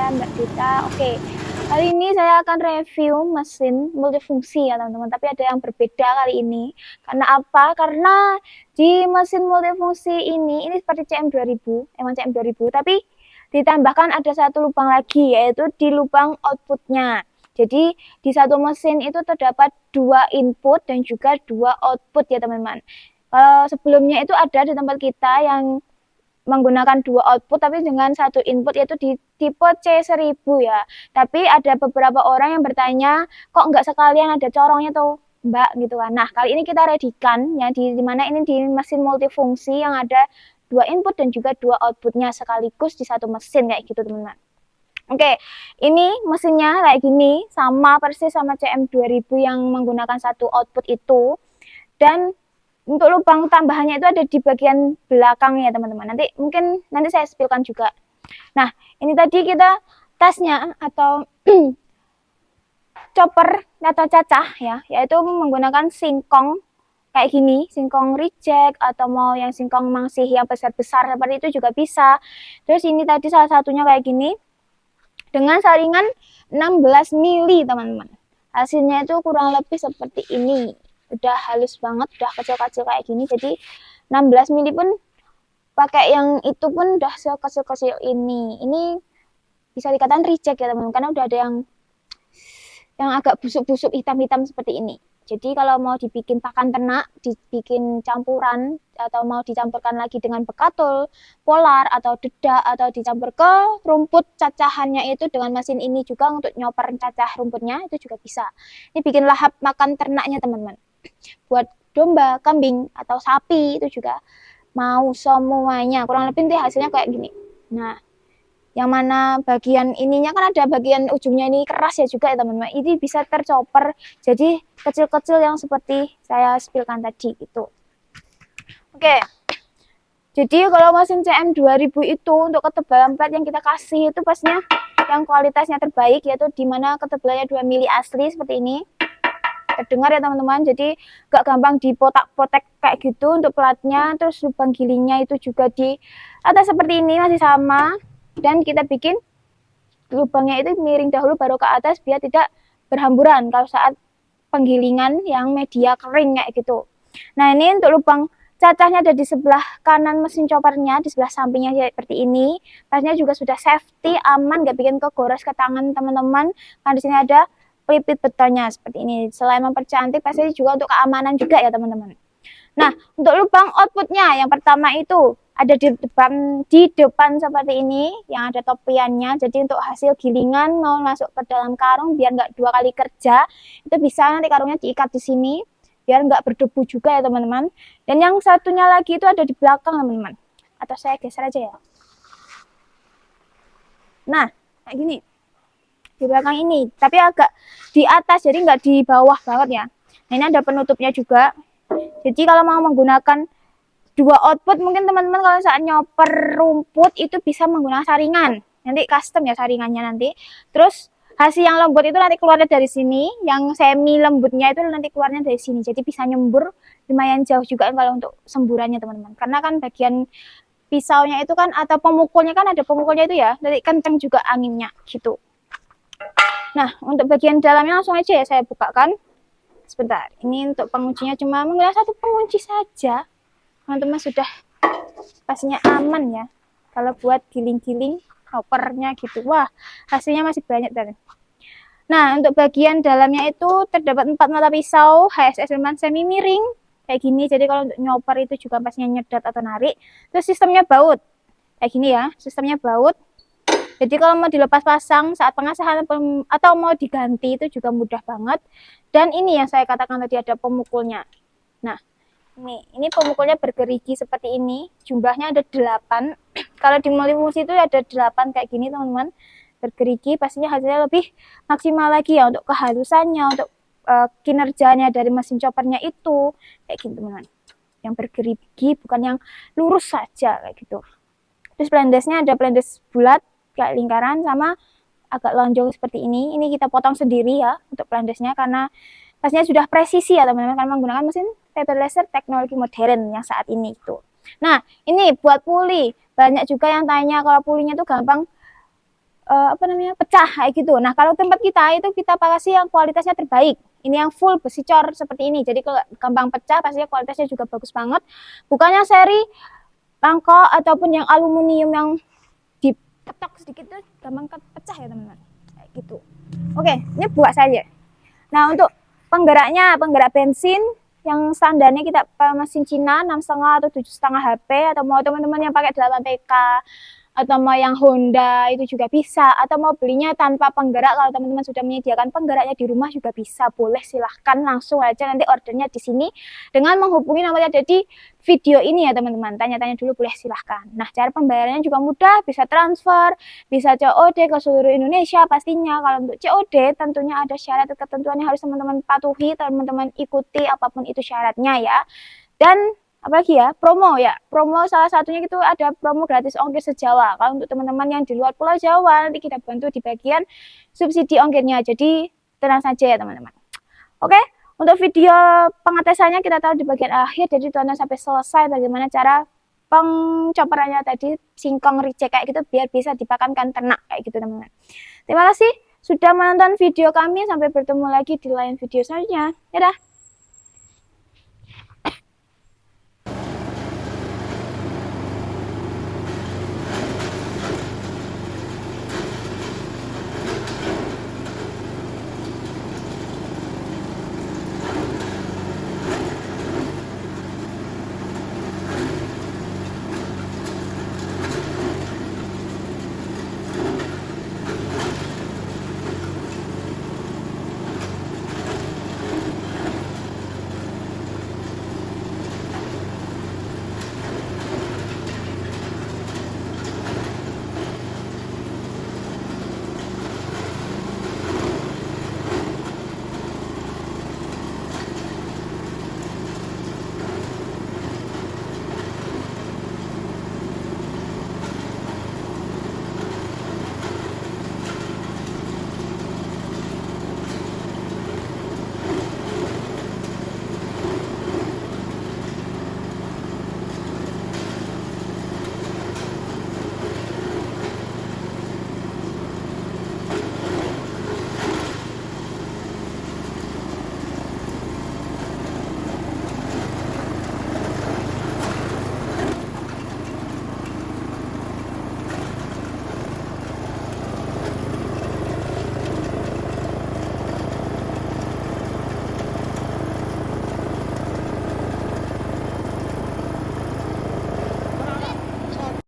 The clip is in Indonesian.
Mbak Dita. Oke, kali ini saya akan review mesin multifungsi ya teman-teman. Tapi ada yang berbeda kali ini. Karena apa? Karena di mesin multifungsi ini seperti CM2000, emang CM2000. Tapi ditambahkan ada satu lubang lagi, yaitu di lubang outputnya. Jadi di satu mesin itu terdapat 2 input dan juga 2 output ya teman-teman. Kalau sebelumnya itu ada di tempat kita yang menggunakan 2 output tapi dengan 1 input, yaitu di tipe C1000 ya. Tapi ada beberapa orang yang bertanya, kok nggak sekalian ada corongnya tuh Mbak gitu kan. Nah kali ini kita readykan ya, di mana ini di mesin multifungsi yang ada 2 input dan juga 2 outputnya sekaligus di satu mesin kayak gitu teman-teman. Oke, ini mesinnya kayak gini, sama persis sama CM2000 yang menggunakan 1 output itu. Dan untuk lubang tambahannya itu ada di bagian belakang ya teman-teman. Nanti saya spillkan juga. Nah, ini tadi kita tasnya atau chopper atau cacah ya, yaitu menggunakan singkong kayak gini, singkong reject, atau mau yang singkong mangsih yang besar-besar seperti itu juga bisa. Terus ini tadi salah satunya kayak gini, dengan saringan 16 mili teman-teman. Hasilnya itu kurang lebih seperti ini. Udah halus banget, udah kecil-kecil kayak gini. Jadi 16 mili pun pakai yang itu pun udah sekecil-kecil ini. Ini bisa dikatakan reject ya teman-teman, karena udah ada yang agak busuk-busuk hitam-hitam seperti ini. Jadi kalau mau dibikin pakan ternak, dibikin campuran, atau mau dicampurkan lagi dengan bekatul, polar, atau dedak, atau dicampur ke rumput cacahannya itu dengan mesin ini juga untuk nyoper cacah rumputnya, itu juga bisa. Ini bikin lahap makan ternaknya teman-teman. Buat domba, kambing, atau sapi itu juga mau semuanya. Kurang lebih nanti hasilnya kayak gini. Nah, yang mana bagian ininya kan ada bagian ujungnya ini keras ya juga ya teman-teman. Ini bisa tercoper jadi kecil-kecil yang seperti saya spillkan tadi gitu. Oke, jadi kalau mesin CM2000 itu untuk ketebalan plat yang kita kasih itu pastinya yang kualitasnya terbaik, yaitu dimana ketebalannya 2 mili asli seperti ini. Terdengar ya teman-teman, jadi gak gampang dipotak-potek kayak gitu untuk platnya. Terus lubang gilingnya itu juga di atas seperti ini masih sama. Dan kita bikin lubangnya itu miring dahulu baru ke atas biar tidak berhamburan kalau saat penggilingan yang media kering kayak gitu. Nah ini untuk lubang cacahnya ada di sebelah kanan mesin choppernya, di sebelah sampingnya seperti ini. Pastinya juga sudah safety, aman, gak bikin kegores ke tangan teman-teman. Karena di sini ada pelipit betonnya seperti ini. Selain mempercantik, pastinya juga untuk keamanan juga ya teman-teman. Nah, untuk lubang outputnya yang pertama itu ada di depan seperti ini yang ada topiannya. Jadi untuk hasil gilingan mau masuk ke dalam karung biar nggak 2 kali kerja, itu bisa nanti karungnya diikat di sini biar nggak berdebu juga ya teman-teman. Dan yang satunya lagi itu ada di belakang teman-teman. Atau saya geser aja ya. Nah, kayak gini. Di belakang ini, tapi agak di atas jadi nggak di bawah banget ya. Nah, ini ada penutupnya juga. Jadi kalau mau menggunakan 2 output, mungkin teman-teman kalau saat nyoper rumput itu bisa menggunakan saringan. Nanti custom ya saringannya nanti. Terus hasil yang lembut itu nanti keluarnya dari sini, yang semi lembutnya itu nanti keluarnya dari sini. Jadi bisa nyembur lumayan jauh juga kalau untuk semburannya teman-teman. Karena kan bagian pisaunya itu kan atau pemukulnya kan ada pemukulnya itu ya, nanti kenceng juga anginnya gitu. Nah, untuk bagian dalamnya langsung aja ya saya bukakan. Sebentar, ini untuk penguncinya cuma menggunakan 1 pengunci saja. Teman-teman sudah pastinya aman ya. Kalau buat giling-giling choppernya gitu. Wah, hasilnya masih banyak dan. Nah, untuk bagian dalamnya itu terdapat 4 mata pisau HSS semi miring kayak gini. Jadi kalau untuk nyoper itu juga pastinya nyedot atau narik. Terus sistemnya baut. Kayak gini ya, sistemnya baut. Jadi kalau mau dilepas pasang saat pengasahan atau mau diganti itu juga mudah banget. Dan ini yang saya katakan tadi ada pemukulnya. Nah, ini pemukulnya bergerigi seperti ini. Jumlahnya ada 8. Kalau di multifungsi itu ada 8 kayak gini teman-teman. Bergerigi pastinya hasilnya lebih maksimal lagi ya untuk kehalusannya, untuk kinerjanya dari mesin choppernya itu kayak gitu teman-teman. Yang bergerigi bukan yang lurus saja kayak gitu. Terus blendesnya ada blendes bulat kayak lingkaran sama agak lonjong seperti ini. Ini kita potong sendiri ya untuk blendesnya karena pastinya sudah presisi ya teman-teman, karena menggunakan mesin paper laser teknologi modern yang saat ini itu. Nah, ini buat puli. Banyak juga yang tanya kalau pulinya itu gampang apa namanya, pecah kayak gitu. Nah, kalau tempat kita itu kita kasih yang kualitasnya terbaik. Ini yang full besi cor seperti ini. Jadi kalau gampang pecah, pastinya kualitasnya juga bagus banget. Bukan yang seri mangkok ataupun yang aluminium yang diketok sedikit tuh gampang pecah ya teman-teman. Kayak gitu. Oke, ini buat saja. Nah, untuk penggeraknya, penggerak bensin yang standarnya kita mesin Cina 6,5 atau 7,5 HP, atau mau teman-teman yang pakai 8 PK atau mau yang Honda itu juga bisa, atau mau belinya tanpa penggerak kalau teman-teman sudah menyediakan penggeraknya di rumah juga bisa, boleh, silahkan langsung aja nanti ordernya di sini dengan menghubungi nomor yang ada di video ini ya teman-teman. Tanya-tanya dulu boleh, silahkan. Nah, cara pembayarannya juga mudah, bisa transfer, bisa COD ke seluruh Indonesia pastinya. Kalau untuk COD tentunya ada syarat dan ketentuan yang harus teman-teman patuhi, teman-teman ikuti apapun itu syaratnya ya. Dan apalagi ya, promo ya, promo salah satunya itu ada promo gratis ongkir se-Jawa. Kalau untuk teman-teman yang di luar Pulau Jawa, nanti kita bantu di bagian subsidi ongkirnya, jadi tenang saja ya teman-teman. Oke, untuk video pengetesannya kita taruh di bagian akhir, jadi tonton sampai selesai bagaimana cara pengcoperannya tadi singkong reject kayak gitu biar bisa dipakamkan ternak kayak gitu teman-teman. Terima kasih sudah menonton video kami, sampai bertemu lagi di lain video selanjutnya. Dadah.